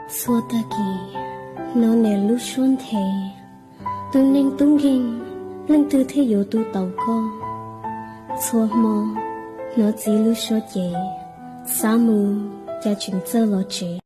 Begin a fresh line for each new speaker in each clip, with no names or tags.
xua ta kỳ nó nè lúc xuân thế tu nên tung kinh lên tư thế yếu tu tàu co xua mò nó chỉ lúc xua chế sa mù cha chuyện chơi lo chế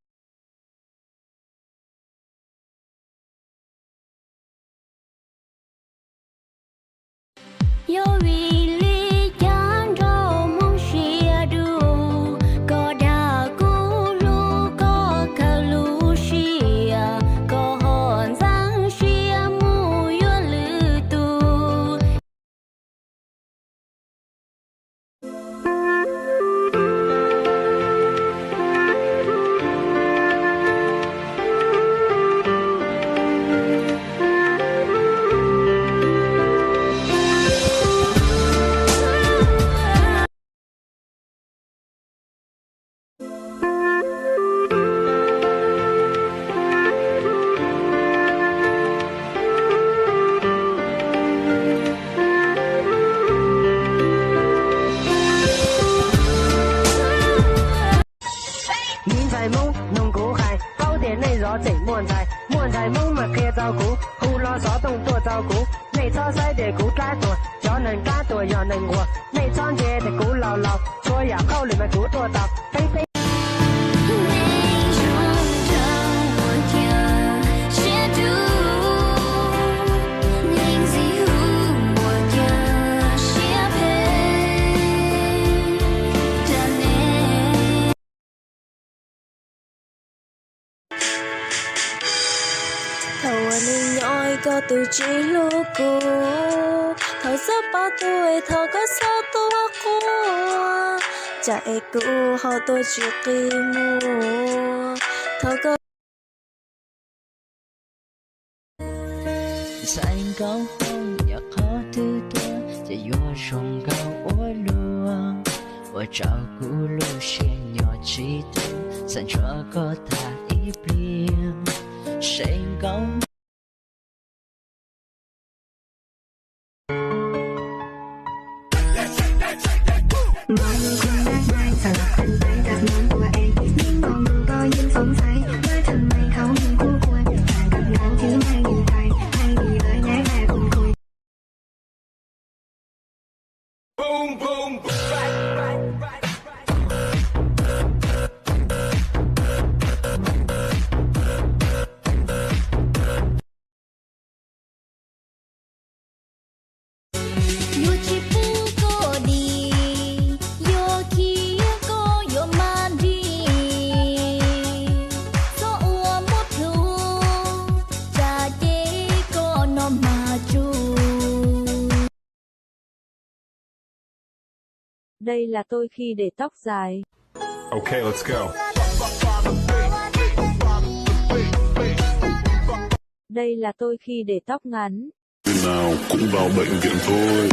muôn thầy muốn mà kia rau củ hu lo gió tung tua rau củ này cho sai để củ trái tuổi cho nên cá tuổi giờ nên ngùa này cho dê để củ lào lào cho nhà khâu liền mà củ tua tàu tây tây
có từ chỉ lúc cô thầu sắp bao tuổi thầu có sao tôi cô chạy cô họ tôi chỉ tìm mua thầu có
xanh cao không nhạc khó thứ tua chỉ do sông cao ôi lúa ôi trao cũ lúa xe nhỏ chỉ tu xanh cho có thà ít riêng xanh cao
Đây là tôi khi để tóc dài.
Okay, let's go.
Đây là tôi khi để tóc ngắn.
Nào cũng vào bệnh viện thôi.